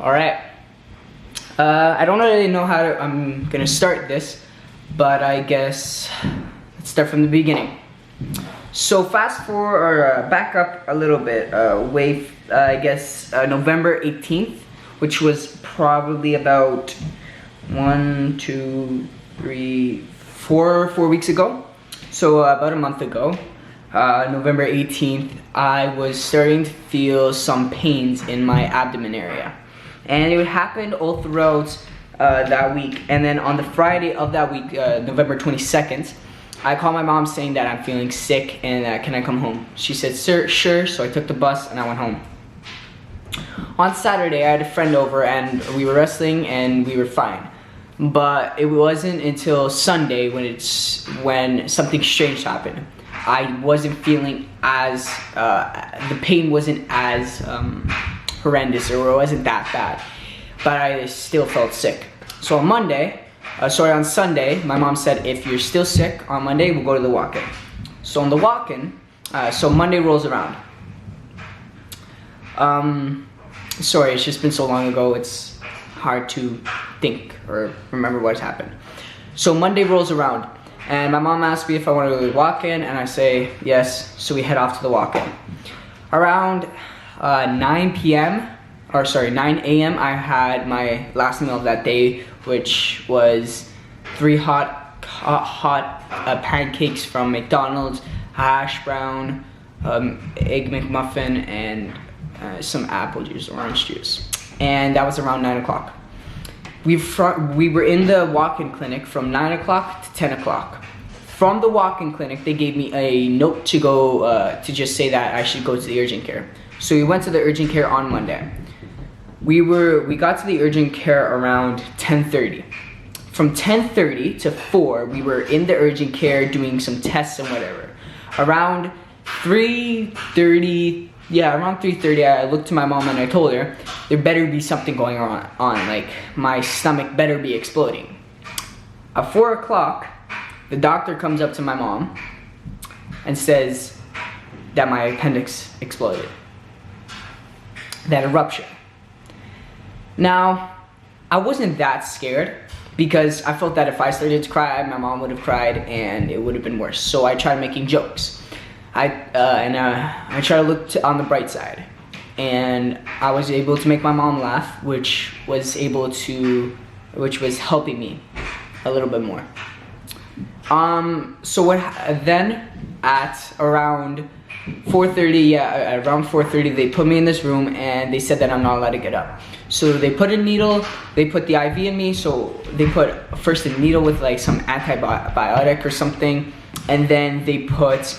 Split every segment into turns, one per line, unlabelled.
Alright. I don't really know how I'm gonna start this, but I guess let's start from the beginning. So fast forward, or back up a little bit, I guess November 18th, which was probably about 4 weeks ago. So about a month ago, November 18th, I was starting to feel some pains in my abdomen area. And it happened all throughout that week. And then on the Friday of that week, November 22nd, I called my mom saying that I'm feeling sick and can I come home? She said, sure. So I took the bus and I went home. On Saturday, I had a friend over and we were wrestling and we were fine. But it wasn't until Sunday when something strange happened. I wasn't feeling as, the pain wasn't as horrendous, or it wasn't that bad, but I still felt sick. So on Sunday, my mom said, if you're still sick on Monday, we'll go to the walk-in. So on the walk-in, so Monday rolls around. Sorry, it's just been so long ago, it's hard to think or remember what's happened. So Monday rolls around, and my mom asked me if I wanted to go to the walk-in, and I say yes, so we head off to the walk-in. Around 9 a.m. I had my last meal of that day, which was 3 hot pancakes from McDonald's, hash brown, egg McMuffin, and some apple juice, orange juice. And that was around 9 o'clock. We were in the walk-in clinic from 9 o'clock to 10 o'clock. From the walk-in clinic, they gave me a note to go, to just say that I should go to the urgent care. So we went to the urgent care on Monday. We got to the urgent care around 10:30. From 10:30 to 4, we were in the urgent care doing some tests and whatever. Around 3:30, I looked to my mom and I told her, there better be something going on, like my stomach better be exploding. At 4 o'clock, the doctor comes up to my mom and says that my appendix exploded. That eruption. Now, I wasn't that scared because I felt that if I started to cry, my mom would have cried and it would have been worse. So I tried making jokes. I tried to look on the bright side, and I was able to make my mom laugh, which was helping me a little bit more. So then at around 4:30, around 4:30, they put me in this room and they said that I'm not allowed to get up. So they put a needle, they put the IV in me. So they put first a needle with like some antibiotic or something, and then they put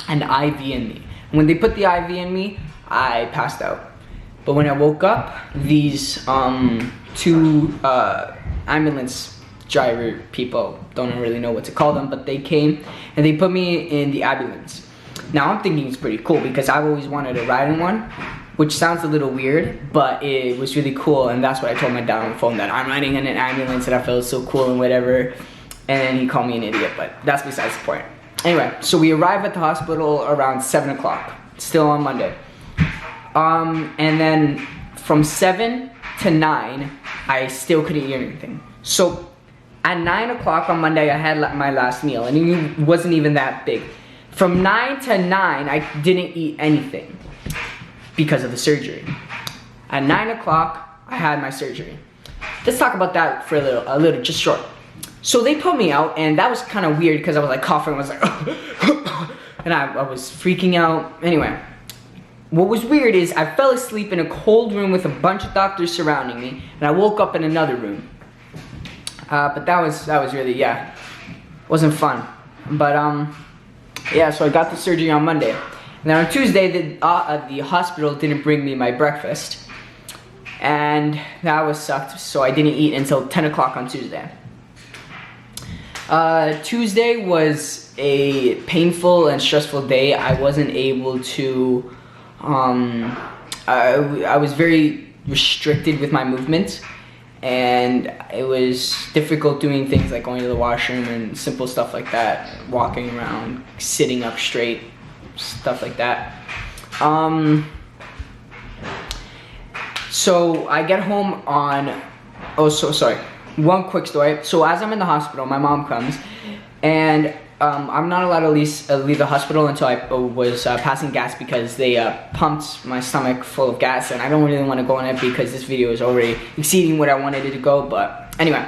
an IV in me. When they put the IV in me, I passed out. But when I woke up, these two ambulance driver people, don't really know what to call them, but they came and they put me in the ambulance. Now I'm thinking it's pretty cool because I've always wanted to ride in one, which sounds a little weird, but it was really cool, and that's what I told my dad on the phone, that I'm riding in an ambulance and I felt so cool and whatever, and then he called me an idiot, but that's besides the point. Anyway, so we arrive at the hospital around 7 o'clock, still on Monday. And then from 7 to 9, I still couldn't eat anything. So at 9 o'clock on Monday, I had my last meal, and it wasn't even that big. From 9 to 9, I didn't eat anything because of the surgery. At 9 o'clock, I had my surgery. Let's talk about that for a little, just short. So they put me out, and that was kind of weird because I was like coughing, I was like, and I was freaking out. Anyway, what was weird is I fell asleep in a cold room with a bunch of doctors surrounding me, and I woke up in another room. But that was really, wasn't fun. But so I got the surgery on Monday. And then on Tuesday, the hospital didn't bring me my breakfast. And that was sucked, so I didn't eat until 10 o'clock on Tuesday. Tuesday was a painful and stressful day. I wasn't able to, I was very restricted with my movement. And it was difficult doing things like going to the washroom and simple stuff like that, walking around, sitting up straight, stuff like that. So I get home on, oh, so sorry. One quick story. So as I'm in the hospital, my mom comes, and I'm not allowed to leave the hospital until I was passing gas because they pumped my stomach full of gas, and I don't really want to go on it because this video is already exceeding what I wanted it to go. But anyway,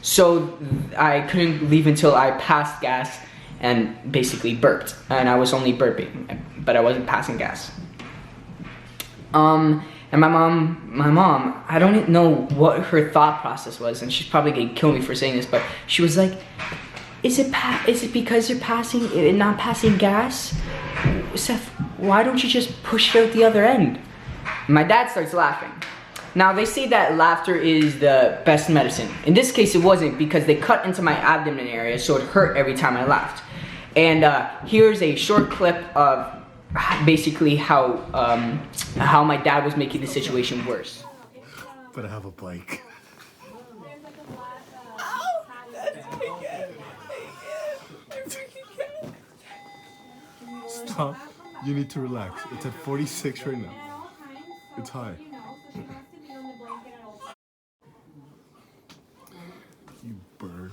so I couldn't leave until I passed gas and basically burped, and I was only burping, but I wasn't passing gas. And my mom, I don't know what her thought process was, and she's probably gonna kill me for saying this, but she was like, is it because you're not passing gas? Seth, why don't you just push it out the other end? And my dad starts laughing. Now they say that laughter is the best medicine. In this case it wasn't, because they cut into my abdomen area, so it hurt every time I laughed. And here's a short clip of basically how my dad was making the situation worse.
But I have a bike. Stop. You need to relax. It's at 46 right now. It's high. You bird.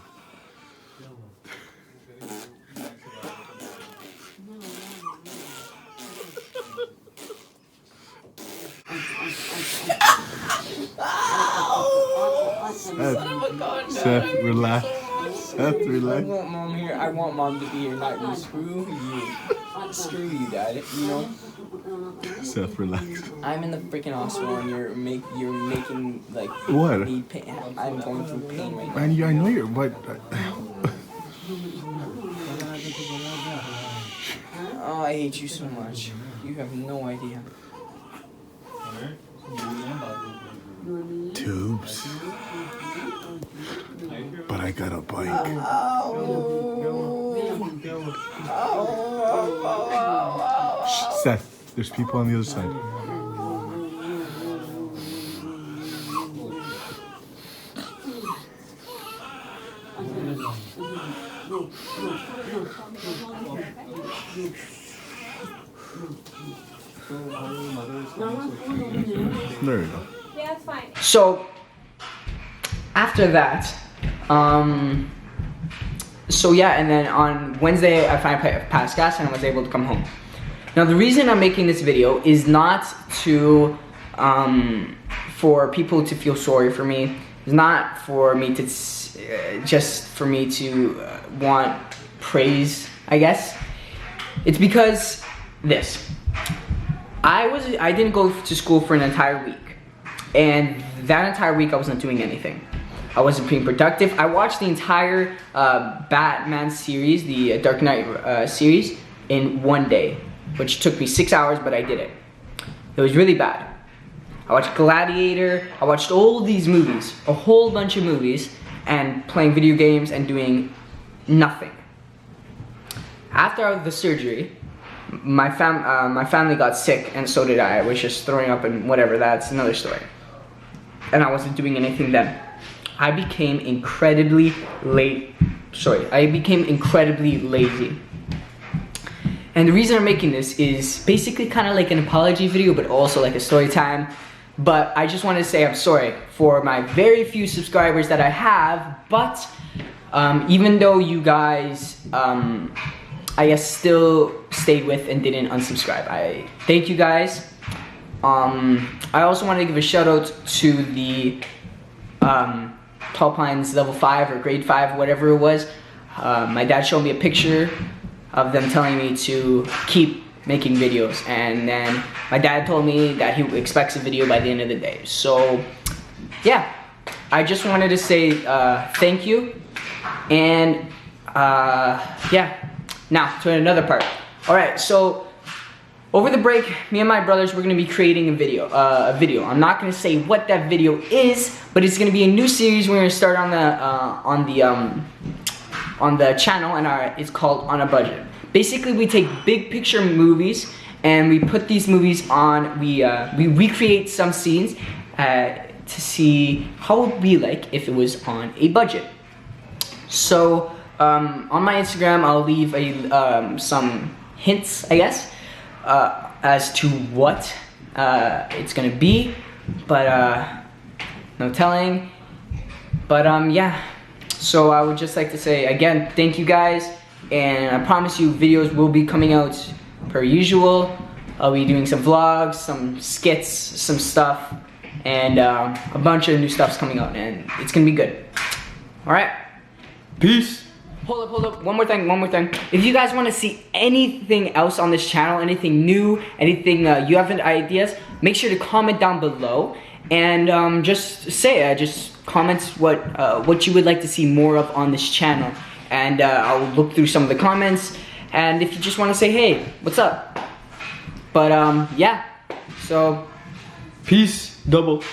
Seth, relax. Seth, relax.
I want mom here. I want mom to be here, not you. Screw you. Screw you, dad. You know.
Seth, relax.
I'm in the freaking hospital, and you're making like
What?
me pain. I'm going through pain right now.
Man, I know you're. But.
Oh, I hate you so much. You have no idea.
Tubes. But I got a bike. Seth, there's people on the other side. There you go.
Yeah, that's fine.
So after that, so yeah, and then on Wednesday I finally passed gas and I was able to come home. Now the reason I'm making this video is not to for people to feel sorry for me. It's not for me to just for me to want praise, I guess. It's because this. I didn't go to school for an entire week, and that entire week I wasn't doing anything. I wasn't being productive. I watched the entire Batman series, the Dark Knight series, in one day, which took me 6 hours, but I did it. It was really bad. I watched Gladiator, I watched all these movies, a whole bunch of movies, and playing video games and doing nothing. After the surgery, my family got sick, and so did I. I was just throwing up and whatever, that's another story. And I wasn't doing anything then. I became incredibly lazy. And the reason I'm making this is basically kind of like an apology video, but also like a story time. But I just want to say I'm sorry for my very few subscribers that I have, but even though you guys, I guess, still stayed with and didn't unsubscribe, I thank you guys. I also want to give a shout out to the Tall Pines level 5 or grade 5, whatever it was. My dad showed me a picture of them telling me to keep making videos, and then my dad told me that he expects a video by the end of the day. So yeah, I just wanted to say thank you, and yeah, now to another part. Alright, so over the break, me and my brothers, we're gonna be creating a video. I'm not gonna say what that video is, but it's gonna be a new series we're gonna start on the channel, and it's called On a Budget. Basically, we take big picture movies and we put these movies on. We recreate some scenes to see how it would be like if it was on a budget. So on my Instagram, I'll leave some hints, I guess, as to what it's gonna be. but no telling. But yeah, so I would just like to say again, thank you guys, and I promise you videos will be coming out per usual. I'll be doing some vlogs, some skits, some stuff, and a bunch of new stuff's coming out, and it's gonna be good. All right, peace. Hold up, one more thing. If you guys want to see anything else on this channel, anything new, anything you have any ideas, make sure to comment down below, and just say, just comment what you would like to see more of on this channel, and I'll look through some of the comments, and if you just want to say, hey, what's up? But yeah, so peace double.